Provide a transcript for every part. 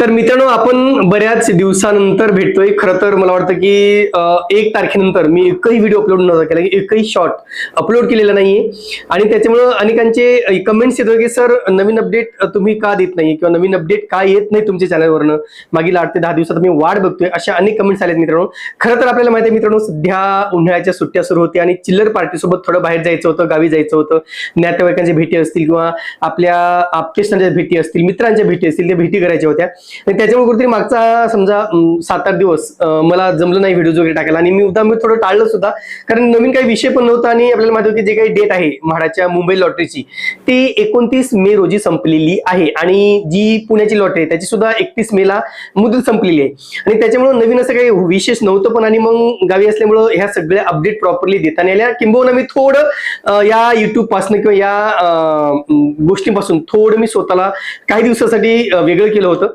तर मित्रांनो, आपण बऱ्याच दिवसानंतर भेटतोय. खरं तर मला वाटतं की 1 तारखेनंतर मी एकही व्हिडिओ अपलोड नव्हता केला, एकही शॉर्ट अपलोड केलेला नाहीये. आणि त्याच्यामुळे अनेकांचे कमेंट्स येतो की सर नवीन अपडेट तुम्ही का देत नाही किंवा नवीन अपडेट का येत नाही तुमच्या चॅनलवरनं, मागील 8 ते 10 दिवसात मी वाट बघतोय, अशा अनेक कमेंट्स आलेत मित्रांनो. खरं तर आपल्याला माहिती आहे मित्रांनो, सध्या उन्हाळ्याच्या सुट्ट्या सुरू होत्या आणि चिल्लर पार्टी सोबत थोडं बाहेर जायचं होतं, गावी जायचं होतं. नातेवाईकांच्या भेटी असतील किंवा आपल्या आप्तेष्टांच्या भेटी असतील, मित्रांच्या भेटी असतील, त्या भेटी करायच्या होत्या. आणि त्याच्यामुळे कुठेतरी मागचा समजा 7-8 दिवस मला जमलं नाही व्हिडिओ वगैरे टाकायला आणि मी थोडं टाळलं सुद्धा, कारण नवीन काही विषय पण नव्हता. आणि आपल्याला माहिती होतं की जे काही डेट आहे म्हाडाच्या मुंबई लॉटरीची ती 29 मे रोजी संपलेली आहे आणि जी पुण्याची लॉटरी आहे त्याची सुद्धा 31 मे ला मुदत संपलेली आहे. आणि त्याच्यामुळे नवीन असं काही विशेष नव्हतं पण, आणि मग गावी असल्यामुळं ह्या सगळ्या अपडेट प्रॉपरली देता नाही आल्या. किंबहुना मी थोडं या युट्यूब पासून किंवा या गोष्टीपासून थोडं मी स्वतःला काही दिवसासाठी वेगळं केलं होतं.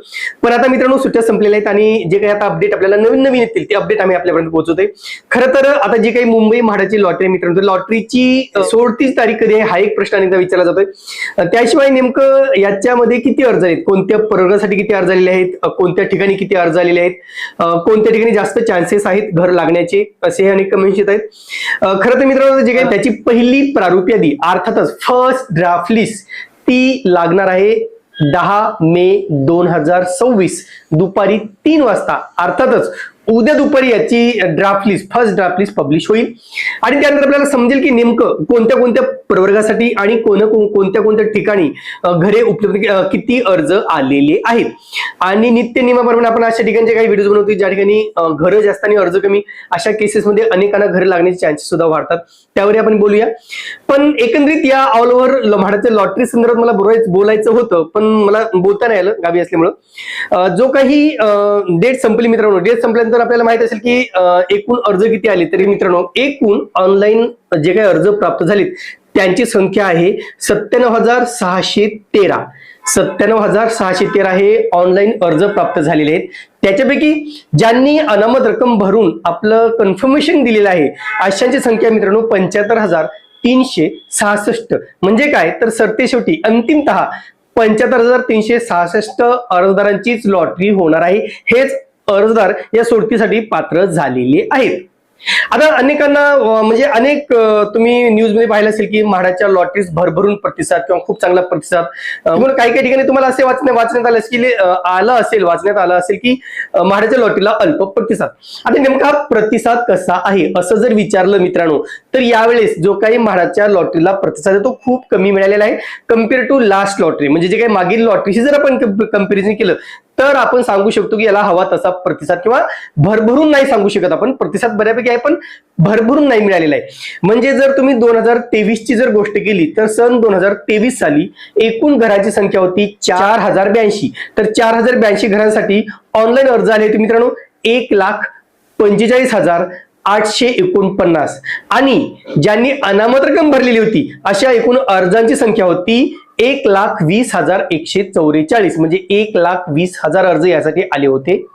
पण आता मित्रांनो, सुट्ट्या संपलेल्या आहेत आणि जे काही आता अपडेट आपल्याला नवीन येतील ते अपडेट आम्ही आपल्यापर्यंत पोहोचवतोय. खरं तर आता जी काही मुंबई म्हाडाची लॉटरी मित्रांनो, लॉटरीची सोडतीच तारीख कधी आहे हा एक प्रश्न अनेकदा विचारला जातोय. त्याशिवाय नेमकं याच्यामध्ये किती अर्ज आहेत, कोणत्या प्रवर्गासाठी किती अर्ज आलेले आहेत, कोणत्या ठिकाणी किती अर्ज आलेले आहेत, कोणत्या ठिकाणी जास्त चान्सेस आहेत घर लागण्याचे, असे अनेक कमेंट्स येत आहेत. खरं तर मित्रांनो, जे काही त्याची पहिली प्रारूप यादी अर्थातच फर्स्ट ड्राफ्ट लिस्ट ती लागणार आहे 10 मे 2026 दुपारी 3 वाजता. अर्थातच उद्या दुपारी याची draft list, first draft list publish होईल आणि त्यानंतर आपल्याला समजेल की नेमकं कोणत्या कोणत्या प्रवर्गासाठी आणि कोणत्या कोणत्या ठिकाणी घरे उपलब्ध, किती अर्ज आलेले आहेत. आणि नित्य नियमाप्रमाणे आपण अशा ठिकाणचे काही व्हिडिओ बनवतो ज्या ठिकाणी घरं जास्त आणि अर्ज कमी, अशा केसेसमध्ये अनेकांना घर लागण्याचे चान्सेस सुद्धा वाढतात, त्यावर आपण बोलूया. पण एकंदरीत या ऑल ओव्हर म्हाडाच्या लॉटरी संदर्भात मला बोलायचं होतं पण मला बोलता नाही आलं गावी असल्यामुळं. जो काही डेट संपली मित्रांनो, डेट संपल्यानंतर आपल्याला माहित असेल की एकूण अर्ज किती आले. तरी मित्रांनो, एकूण ऑनलाईन जे काही अर्ज प्राप्त झालेत त्यांची संख्या आहे 97,613. 97,613 हे ऑनलाईन अर्ज प्राप्त झालेले आहेत. त्याच्यापैकी ज्यांनी अनामत रक्कम भरून आपलं कन्फर्मेशन दिलेलं आहे अशांची संख्या मित्रांनो 75,366. म्हणजे काय तर सरतेशेवटी अंतिमतः 75,366 अर्जदारांचीच लॉटरी होणार आहे. हेच अर्जदार या सोडतीसाठी पात्र झालेले आहेत. आता अनेकांना म्हणजे अनेक तुम्ही न्यूज मध्ये पाहिलं असेल की म्हाडाच्या लॉटरीज भरभरून प्रतिसाद किंवा खूप चांगला प्रतिसाद, काही काही ठिकाणी तुम्हाला असे वाचण्यात आलं असेल की म्हाडाच्या लॉटरीला अल्प प्रतिसाद. आता नेमका प्रतिसाद कसा आहे असं जर विचारलं मित्रांनो, तर यावेळेस जो काही म्हाडाच्या लॉटरीला प्रतिसाद आहे तो खूप कमी मिळालेला आहे कम्पेअर टू लास्ट लॉटरी. म्हणजे जे काही मागील लॉटरीशी जर आपण कंपॅरिझन केलं तर आपण सांगू शकतो की याला हवा तसा प्रतिसाद, किंवा भरभरून नाही सांगू शकत आपण, प्रतिसाद बऱ्यापैकी आहे पण भरभरून नाही मिळालेला आहे. म्हणजे जर तुम्ही 2023 ची जर गोष्ट केली तर सन 2023 साली एकूण घराची संख्या होती 4082. तर 4082 घरांसाठी ऑनलाईन अर्ज आले होते मित्रांनो 1,45,849. आणि ज्यांनी अनामत रक्कम भरलेली होती अशा एकूण अर्जांची संख्या होती 1,20,144. म्हणजे 1,20,000 अर्ज यासाठी आले होते.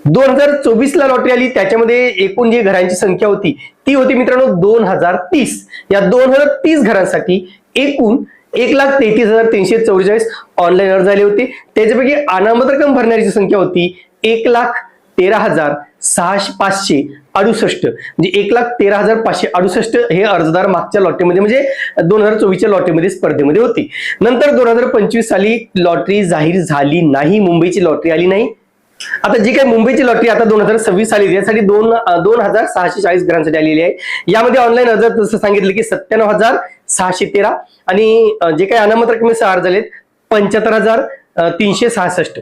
2024 ला लॉटरी आली, त्याच्यामध्ये एकूण जी घरांची संख्या होती ती होती मित्रांनो 2030. या 2030 घरांसाठी एकूण 1,33,344 ऑनलाईन अर्ज आले होते. त्याच्यापैकी अनामत रक्कम भरणाऱ्याची संख्या होती 1,13,568. म्हणजे 1,13,568 हे अर्जदार मागच्या लॉटरीमध्ये म्हणजे 2024च्या लॉटरीमध्ये स्पर्धेमध्ये होते. नंतर 2025 साली लॉटरी जाहीर झाली नाही, मुंबईची लॉटरी आली नाही. आता जी काही मुंबईची लॉटरी आता 2026 आली त्यासाठी 2,640 घरांसाठी आलेली आहे. यामध्ये ऑनलाईन अर्ज जसं सांगितलं की 97,613 आणि जे काही अनामत रकमेचे अर्ज झालेत 75,366.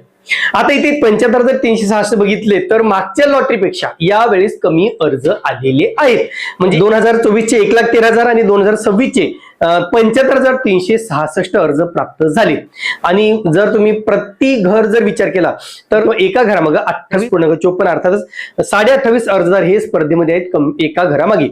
आता इथे 75,366 बघितले तर मागच्या लॉटरीपेक्षा यावेळेस कमी अर्ज आलेले आहेत. म्हणजे 2024 चे 1,13,000 आणि 2026 चे 75,366 अर्ज प्राप्त झाले. आणि जर तुम्ही प्रति घर जर विचार केला तर एका घरामागे 28.54 अर्थातच 28.5 अर्जदार हे स्पर्धेमध्ये आहेत एका घरामागे.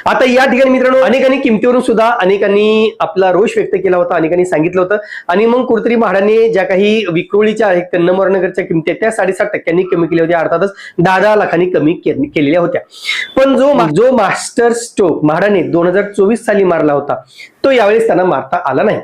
आता या ठिकाणी मित्रांनो अनेकांनी किमतीवरून सुद्धा अनेकांनी आपला रोष व्यक्त केला होता, अनेकांनी सांगितलं होतं. आणि मग कुठेतरी म्हाडाने ज्या काही विक्रोळीच्या आहेत, कन्नम सुवर्णनगरच्या किमती आहेत त्या 7.5% कमी केल्या होत्या, अर्थातच 10 लाखांनी कमी केलेल्या होत्या. पण जो मास्टर स्ट्रोक म्हाडाने 2024 साली मारला होता तो यावेळेस त्यांना मारता आला नाही.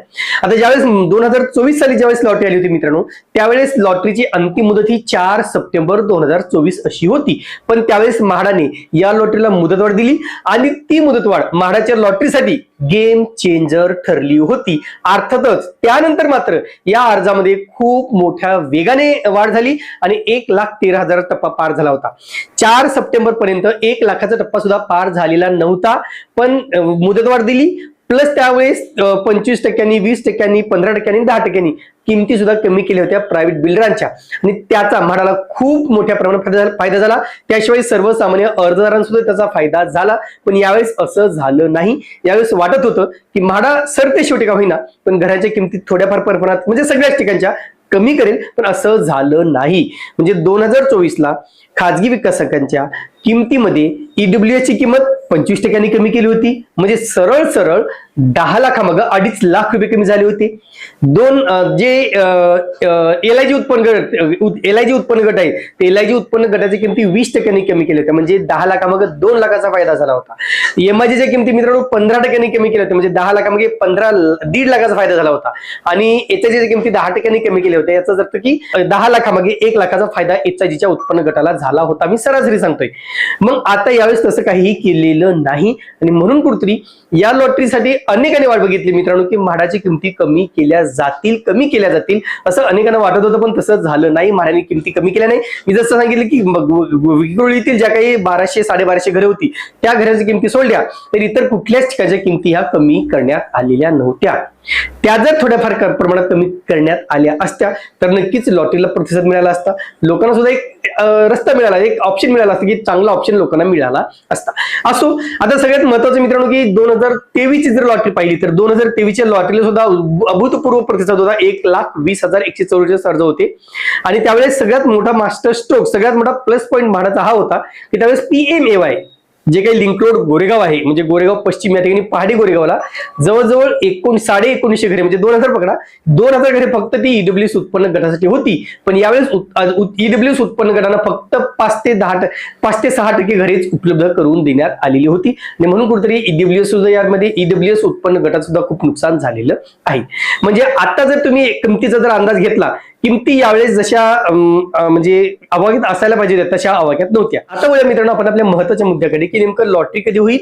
आता ज्यावेळेस 2024 साली ज्यावेळेस लॉटरी आली होती मित्रांनो, त्यावेळेस लॉटरीची अंतिम मुदत ही 4 सप्टेंबर 2024 अशी होती. पण त्यावेळेस म्हाडाने या लॉटरीला मुदतवाढ दिली आणि ती मुदतवाढ म्हाडाच्या लॉटरीसाठी गेम चेंजर ठरली होती. अर्थातच त्यानंतर मात्र या अर्जामध्ये खूप मोठ्या वेगाने वाढ झाली आणि 1,13,000 टप्पा पार झाला होता. 4 सप्टेंबर पर्यंत 1 लाखाचा टप्पा सुद्धा पार झालेला नव्हता. पण मुदतवाढ दिली प्लस त्यावेळेस 25%, 20%, 15%, 10% किमती सुद्धा कमी केल्या होत्या प्रायव्हेट बिल्डरांच्या आणि त्याचा म्हाडाला खूप मोठ्या प्रमाणात फायदा झाला. त्याशिवाय सर्वसामान्य अर्जदारांसुद्धा त्याचा फायदा झाला. पण यावेळेस असं झालं नाही. यावेळेस वाटत होतं की म्हाडा सरते शेवटी का होईना पण घराच्या किमतीत थोड्याफार प्रमाणात म्हणजे सगळ्याच ठिकाणच्या कमी करेल, पण असं झालं नाही. म्हणजे 2024 ला खाजगी विकासकांच्या किमतीमध्ये ईडब्ल्यूएस ची किंमत 25% कमी केली होती. म्हणजे सरळ सरळ 10 लाखामागं 2.5 लाख रुपये कमी झाले होते. जे एलआयजी उत्पन्न गट आहे ते एलआयजी उत्पन्न गटाची किमती 20% कमी केल्या होत्या. म्हणजे 10 लाखामागं 2 लाखाचा फायदा झाला होता. एमआयजीच्या किमती मित्रांनो 15% कमी केल्या होत्या. म्हणजे 10 लाखामागे 1.5 लाखाचा फायदा झाला होता. आणि एचआयजीच्या किमती 10% कमी केल्या होत्या. याचा अर्थ की 10 लाखामागे 1 लाखाचा फायदा एचआयजीच्या उत्पन्न गटाला झाला होता. मी सरासरी सांगतोय. मग आता यावेळेस तसं काहीही केलेलं नाही आणि म्हणून कुठतरी या लॉटरीसाठी अनेकांनी वाट बघितली मित्रांनो की म्हाडाची किमती कमी केल्या जातील असं अनेकांना वाटत होतं. पण तसं झालं नाही. म्हाडाने किमती कमी केल्या नाही. मी जसं सांगितलं की विक्रोळीतील ज्या काही 1200-1250 घरे होती त्या घराच्या किमती सोडल्या तर इतर कुठल्याच ठिकाणच्या किमती ह्या कमी करण्यात आलेल्या नव्हत्या. त्या जर थोड्याफार प्रमाणात कमी करण्यात आल्या असत्या तर नक्कीच लॉटरीला प्रतिसाद मिळाला असता. लोकांना सुद्धा एक रस्ता मिळाला, एक ऑप्शन मिळाला असता की चांगला ऑप्शन लोकांना मिळाला असता. असो, आता सगळ्यात महत्वाचं मित्रांनो की 2023 ची जर लॉटरी पाहिली तर 2023च्या लॉटरीला सुद्धा अभूतपूर्व प्रतिसाद होता. 1,20,144 अर्ज होते आणि त्यावेळेस सगळ्यात मोठा मास्टर स्ट्रोक, सगळ्यात मोठा प्लस पॉईंट म्हाडाचा हा होता की त्यावेळेस PMAY जे काही लिंक रोड गोरेगाव आहे म्हणजे गोरेगाव पश्चिम या ठिकाणी पहाडी गोरेगावला जवळजवळ 19,500 घरे म्हणजे 2,000 पकडा, 2,000 घरे फक्त ती ईडब्ल्यूएस उत्पन्न गटासाठी होती. पण यावेळेस ईडब्ल्यूएस उत्पन्न गटांना फक्त 5 ते 6% घरेच उपलब्ध करून देण्यात आलेली होती आणि म्हणून कुठेतरी ईडब्ल्यूएस सुद्धा यामध्ये ईडब्ल्यूएस उत्पन्न गटात सुद्धा खूप नुकसान झालेलं आहे. म्हणजे आता जर तुम्ही किमतीचा जर अंदाज घेतला, किमती यावेळेस जशा म्हणजे आवाक्यात असायला पाहिजे तशा आवाक्यात नव्हत्या. आता बोला मित्रांनो आपण आपल्या महत्वाच्या मुद्द्याकडे की नेमकं लॉटरी कधी होईल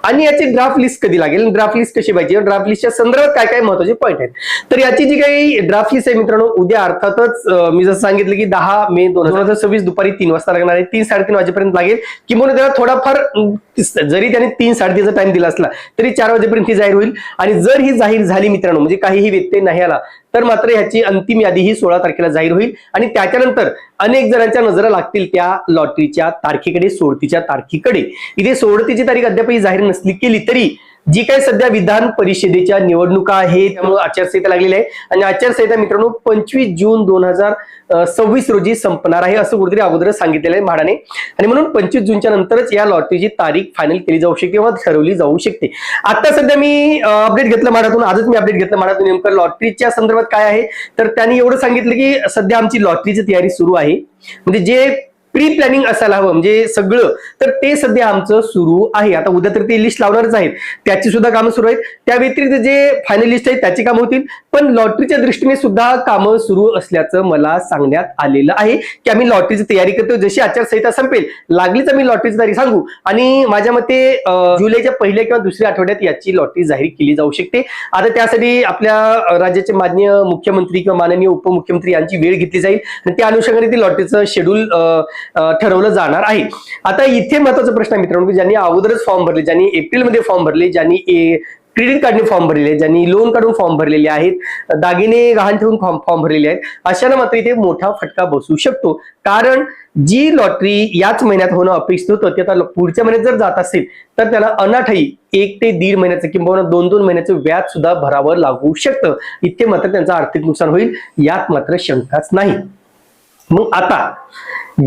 आणि याची ड्राफ्ट लिस्ट कधी लागेल, ड्राफ्ट लिस्ट कशी पाहिजे, ड्राफ्ट लिस्टच्या संदर्भात काय काय महत्वाचे पॉईंट आहेत. तर याची जी काही ड्राफ्ट लिस्ट आहे मित्रांनो उद्या अर्थातच मी जसं सांगितलं की 10 मे 2026 दुपारी 3 वाजता लागणार आहे. 3-3:30 वाजेपर्यंत लागेल. किंवा त्याला थोडाफार जरी त्याने 3-3:30चा टाइम दिला असला तरी 4 वाजेपर्यंत ही जाहीर होईल. आणि जर ही जाहीर झाली मित्रांनो म्हणजे काहीही व्यत्यय नाही आला तर मात्र ह्याची अंतिम यादी ही 16 तारखेला जाहीर होईल आणि त्याच्यानंतर अनेक जणांच्या नजरा लागतील त्या लॉटरीच्या तारखेकडे, सोडतीच्या तारखेकडे. इथे सोडतीची तारीख अद्यापही जाहीर नसली केली तरी जी काही सध्या विधान परिषदेच्या निवडणुका आहेत त्यामुळे आचारसंहिता लागलेली आहे आणि आचारसंहिता मित्रांनो 25 जून 2026 रोजी संपणार आहे असं कुठेतरी अगोदर सांगितलेलं आहे म्हाडाने आणि म्हणून 25 जूनच्या नंतरच या लॉटरीची तारीख फायनल केली जाऊ शकते किंवा ठरवली जाऊ शकते. आता सध्या मी अपडेट घेतलं म्हाडातून, आजच मी अपडेट घेतलं म्हाडातून नेमकं लॉटरीच्या संदर्भात काय आहे तर त्यांनी एवढं सांगितलं की सध्या आमची लॉटरीची तयारी सुरू आहे. म्हणजे जे प्री प्लॅनिंग असायला हवं म्हणजे सगळं तर ते सध्या आमचं सुरू आहे. आता उद्या तर ते लिस्ट लावणारच आहेत, त्याची सुद्धा कामं सुरू आहेत. त्या व्यतिरिक्त जे फायनल लिस्ट आहे त्याची कामं होतील. पण लॉटरीच्या दृष्टीने सुद्धा कामं सुरू असल्याचं मला सांगण्यात आलेलं आहे की आम्ही लॉटरीची तयारी करतो. जशी आचारसंहिता संपेल लागलीच आम्ही लॉटरीची तारीख सांगू आणि माझ्या मते जुलैच्या पहिल्या किंवा दुसऱ्या आठवड्यात याची लॉटरी जाहीर केली जाऊ शकते. आता त्यासाठी आपल्या राज्याचे माननीय मुख्यमंत्री किंवा माननीय उपमुख्यमंत्री यांची वेळ घेतली जाईल आणि त्या अनुषंगाने ती लॉटरीचं शेड्यूल ठरवलं जाणार आहे. आता इथे महत्वाचा प्रश्न आहे मित्रांनो, ज्यांनी अगोदरच फॉर्म भरले, ज्यांनी एप्रिलमध्ये फॉर्म भरले, ज्यांनी क्रेडिट कार्डने फॉर्म भरलेले, ज्यांनी लोन काढून फॉर्म भरलेले आहेत, दागिने गहाण ठेवून फॉर्म भरलेले आहेत, अशांना मात्र इथे मोठा फटका बसू शकतो. कारण जी लॉटरी याच महिन्यात होणं अपेक्षित होतं ते आता पुढच्या महिन्यात जर जात असेल तर त्याला अनाठाई 1 ते 1.5 महिन्याचं किंवा 2-2 महिन्याचं व्याज सुद्धा भरावं लागू शकतं. इथे मात्र त्यांचं आर्थिक नुकसान होईल यात मात्र शंकाच नाही. मग आता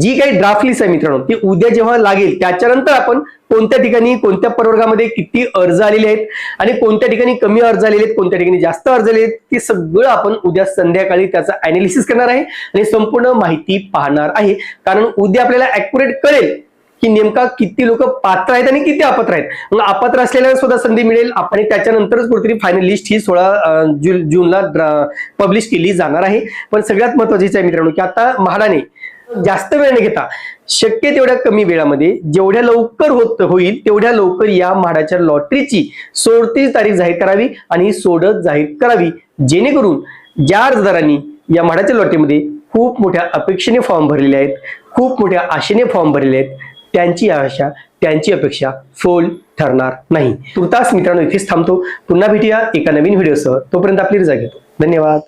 जी काही ड्राफ्ट लिस्ट आहे मित्रांनो ती उद्या जेव्हा लागेल त्याच्यानंतर आपण कोणत्या ठिकाणी कोणत्या प्रवर्गामध्ये किती अर्ज आलेले आहेत आणि कोणत्या ठिकाणी कमी अर्ज आलेले आहेत कोणत्या ठिकाणी जास्त अर्ज आलेले आहेत ते सगळं आपण उद्या संध्याकाळी त्याचा अनालिसिस करणार आहे आणि संपूर्ण माहिती पाहणार आहे. कारण उद्या आपल्याला ऍक्युरेट कळेल की नेमका किती लोक पात्र आहेत आणि किती अपात्र आहेत. मग अपात्र असलेल्या सुद्धा संधी मिळेल आणि त्याच्यानंतरच कुठेतरी फायनल लिस्ट ही 16 जूनला पब्लिश केली जाणार आहे. पण सगळ्यात महत्त्वाचं आहे मित्रांनो की आता म्हाडाने जास्त वेळ न घेता शक्य तेवढ्या कमी वेळामध्ये जेवढ्या लवकर होईल तेवढ्या लवकर या म्हाडाच्या लॉटरीची सोडतीची तारीख जाहीर करावी आणि ही सोडत जाहीर करावी, जेणेकरून ज्या अर्जदारांनी या म्हाडाच्या लॉटरीमध्ये खूप मोठ्या अपेक्षेने फॉर्म भरलेले आहेत, खूप मोठ्या आशेने फॉर्म भरलेले आहेत, त्यांची आशा त्यांची अपेक्षा फोल ठरणार नाही. तुर्तास मित्रांनो इथेच थांबतो. पुन्हा भेटूया एका नवीन व्हिडिओसह. तोपर्यंत आपली रजा घेतो. धन्यवाद.